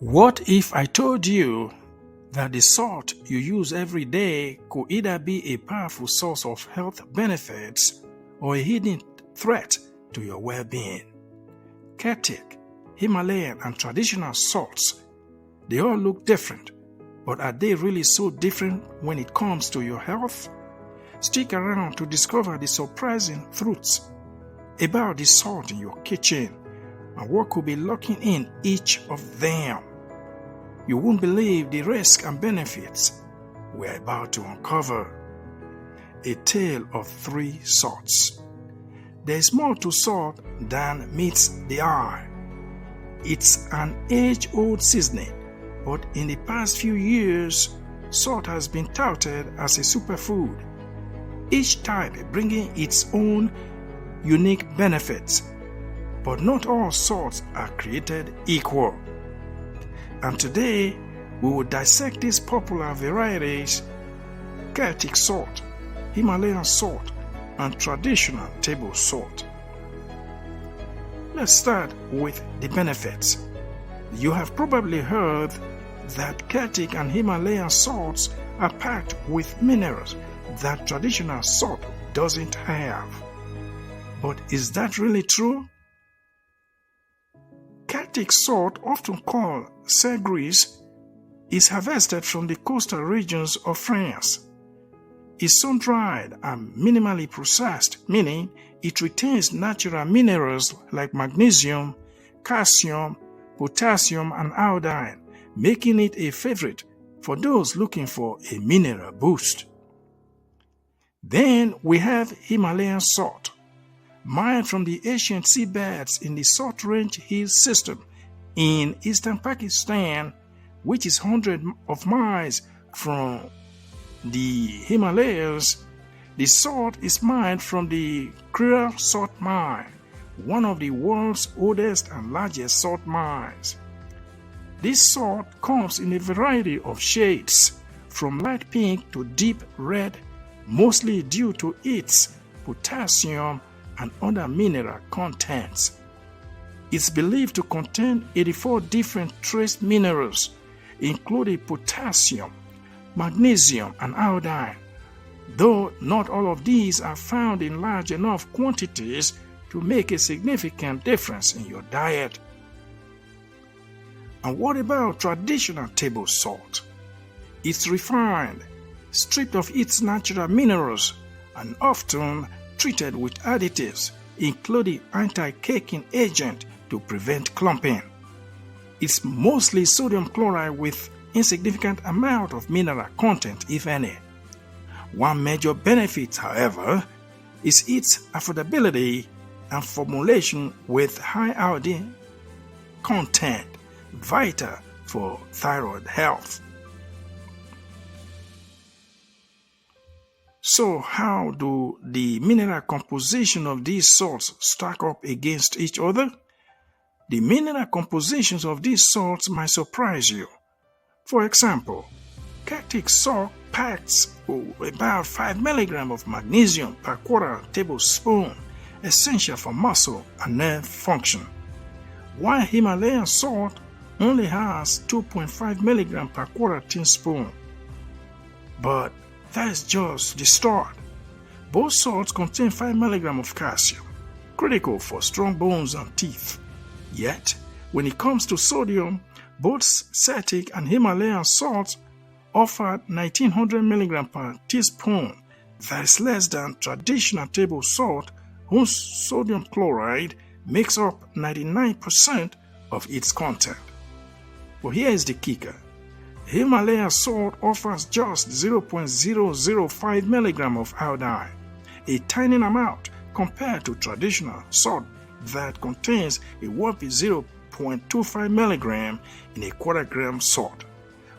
What if I told you that the salt you use every day could either be a powerful source of health benefits or a hidden threat to your well-being? Celtic, Himalayan, and traditional salts, they all look different, but are they really so different when it comes to your health? Stick around to discover the surprising truths about the salt in your kitchen and what could be lurking in each of them. You won't believe the risks and benefits we're about to uncover. A tale of three salts. There is more to salt than meets the eye. It's an age-old seasoning, but in the past few years, salt has been touted as a superfood, each type bringing its own unique benefits. But not all salts are created equal. And today, we will dissect these popular varieties: Celtic salt, Himalayan salt, and traditional table salt. Let's start with the benefits. You have probably heard that Celtic and Himalayan salts are packed with minerals that traditional salt doesn't have. But is that really true? Celtic salt, often called cerise, is harvested from the coastal regions of France. It's sun-dried and minimally processed, meaning it retains natural minerals like magnesium, calcium, potassium, and iodine, making it a favorite for those looking for a mineral boost. Then we have Himalayan salt, mined from the ancient seabeds in the Salt Range Hill system in eastern Pakistan, which is hundreds of miles from the Himalayas. The salt is mined from the Kira Salt Mine, one of the world's oldest and largest salt mines. This salt comes in a variety of shades, from light pink to deep red, mostly due to its potassium and other mineral contents. It's believed to contain 84 different trace minerals, including potassium, magnesium, and iodine, though not all of these are found in large enough quantities to make a significant difference in your diet. And what about traditional table salt? It's refined, stripped of its natural minerals, and often treated with additives, including anti-caking agent to prevent clumping. It's mostly sodium chloride with insignificant amount of mineral content, if any. One major benefit, however, is its affordability and formulation with high iodine content, vital for thyroid health. So how do the mineral composition of these salts stack up against each other? The mineral compositions of these salts might surprise you. For example, Celtic salt packs about 5 mg of magnesium per quarter tablespoon, essential for muscle and nerve function, while Himalayan salt only has 2.5 mg per quarter teaspoon. But that's just the start. Both salts contain 5 mg of calcium, critical for strong bones and teeth. Yet, when it comes to sodium, both Celtic and Himalayan salts offer 1900 mg per teaspoon. That is less than traditional table salt, whose sodium chloride makes up 99% of its content. But here is the kicker. Himalayan salt offers just 0.005 mg of iodine, a tiny amount compared to traditional salt that contains a whopping 0.25 mg in a quarter gram salt,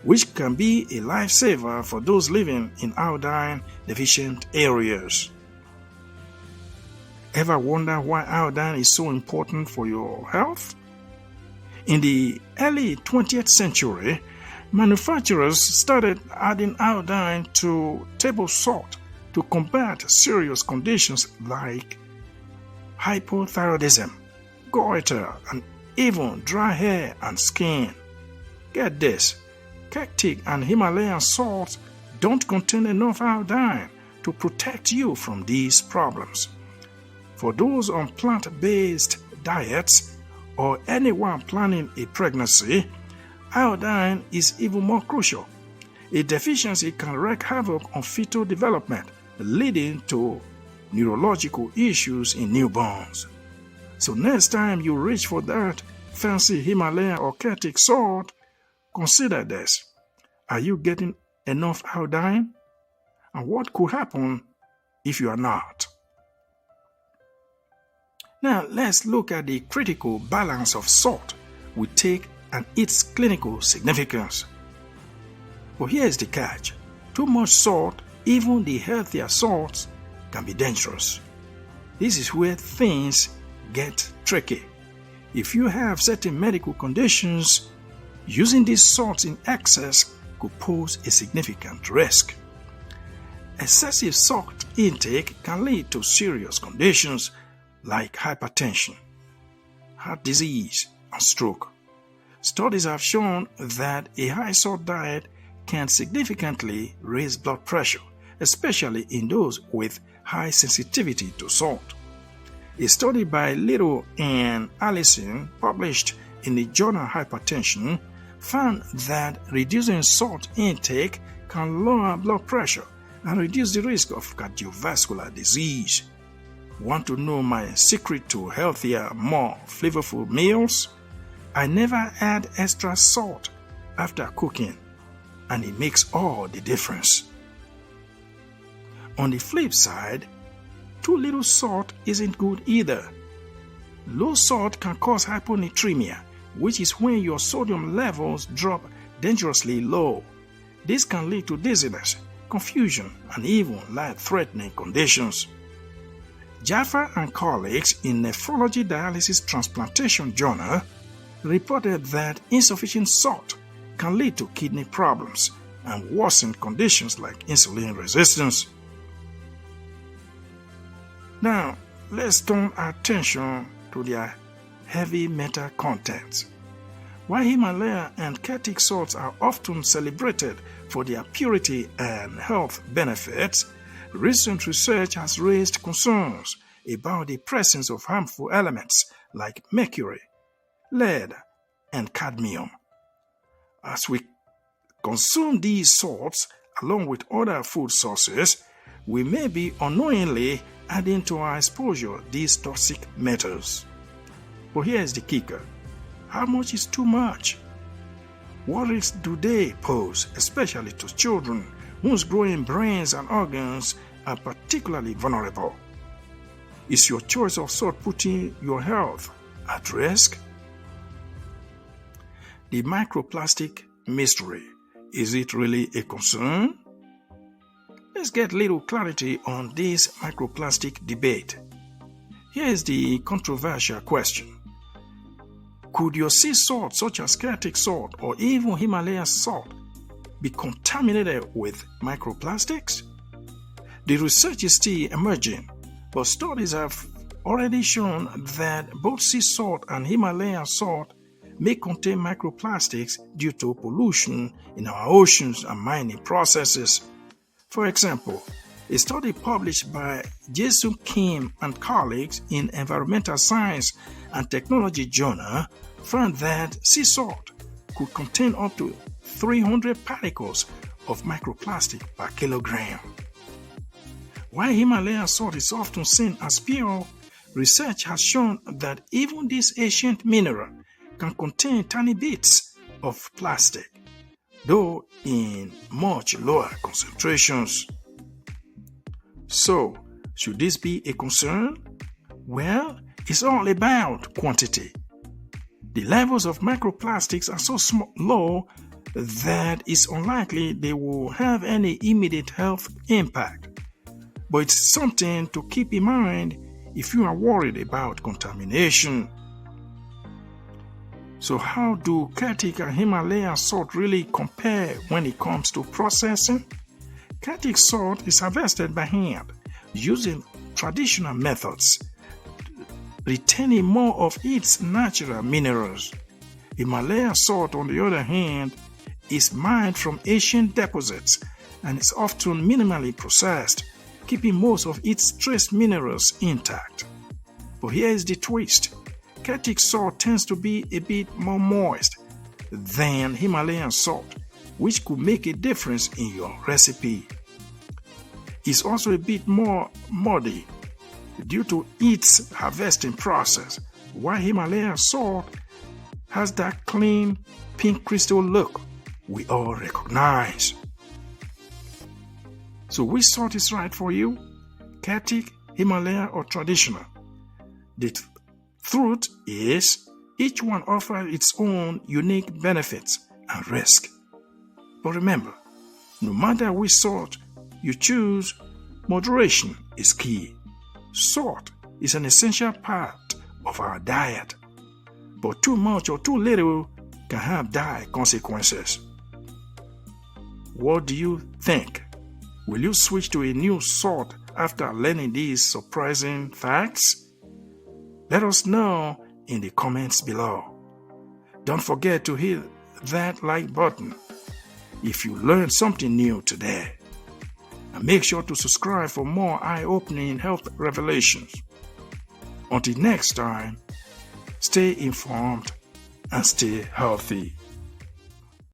which can be a lifesaver for those living in iodine deficient areas. Ever wonder why iodine is so important for your health? In the early 20th century, manufacturers started adding iodine to table salt to combat serious conditions like hypothyroidism, goiter, and even dry hair and skin. Get this, Celtic and Himalayan salts don't contain enough iodine to protect you from these problems. For those on plant-based diets or anyone planning a pregnancy, iodine is even more crucial. A deficiency can wreak havoc on fetal development, leading to neurological issues in newborns. So next time you reach for that fancy Himalayan or Celtic salt, consider this. Are you getting enough iodine? And what could happen if you are not? Now let's look at the critical balance of salt we take and its clinical significance. But here's the catch. Too much salt, even the healthier salts, can be dangerous. This is where things get tricky. If you have certain medical conditions, using these salts in excess could pose a significant risk. Excessive salt intake can lead to serious conditions like hypertension, heart disease, and stroke. Studies have shown that a high salt diet can significantly raise blood pressure, especially in those with high sensitivity to salt. A study by Little and Allison, published in the journal Hypertension, found that reducing salt intake can lower blood pressure and reduce the risk of cardiovascular disease. Want to know my secret to healthier, more flavorful meals? I never add extra salt after cooking, and it makes all the difference. On the flip side, too little salt isn't good either. Low salt can cause hyponatremia, which is when your sodium levels drop dangerously low. This can lead to dizziness, confusion, and even life-threatening conditions. Jaffa and colleagues in Nephrology Dialysis Transplantation Journal reported that insufficient salt can lead to kidney problems and worsen conditions like insulin resistance. Now, let's turn our attention to their heavy metal contents. While Himalaya and Celtic salts are often celebrated for their purity and health benefits, recent research has raised concerns about the presence of harmful elements like mercury, lead, and cadmium. As we consume these salts along with other food sources, we may be unknowingly adding to our exposure these toxic metals. But here's the kicker. How much is too much? What risks do they pose, especially to children whose growing brains and organs are particularly vulnerable? Is your choice of salt putting your health at risk? The microplastic mystery. Is it really a concern? Let's get a little clarity on this microplastic debate. Here is the controversial question. Could your sea salt, such as Celtic salt or even Himalayan salt, be contaminated with microplastics? The research is still emerging, but studies have already shown that both sea salt and Himalayan salt may contain microplastics due to pollution in our oceans and mining processes. For example, a study published by Jason Kim and colleagues in Environmental Science and Technology Journal found that sea salt could contain up to 300 particles of microplastic per kilogram. While Himalayan salt is often seen as pure, research has shown that even this ancient mineral can contain tiny bits of plastic, though in much lower concentrations. So, should this be a concern? Well, it's all about quantity. The levels of microplastics are so low that it's unlikely they will have any immediate health impact. But it's something to keep in mind if you are worried about contamination. So how do Celtic and Himalayan salt really compare when it comes to processing? Celtic salt is harvested by hand using traditional methods, retaining more of its natural minerals. Himalayan salt, on the other hand, is mined from ancient deposits and is often minimally processed, keeping most of its trace minerals intact. But here is the twist. Celtic salt tends to be a bit more moist than Himalayan salt, which could make a difference in your recipe. It's also a bit more muddy due to its harvesting process, while Himalayan salt has that clean pink crystal look we all recognize. So which salt is right for you? Celtic, Himalayan, or traditional? The truth is, each one offers its own unique benefits and risk. But remember, no matter which salt you choose, moderation is key. Salt is an essential part of our diet, but too much or too little can have dire consequences. What do you think? Will you switch to a new salt after learning these surprising facts? Let us know in the comments below. Don't forget to hit that like button if you learned something new today. And make sure to subscribe for more eye-opening health revelations. Until next time, stay informed and stay healthy.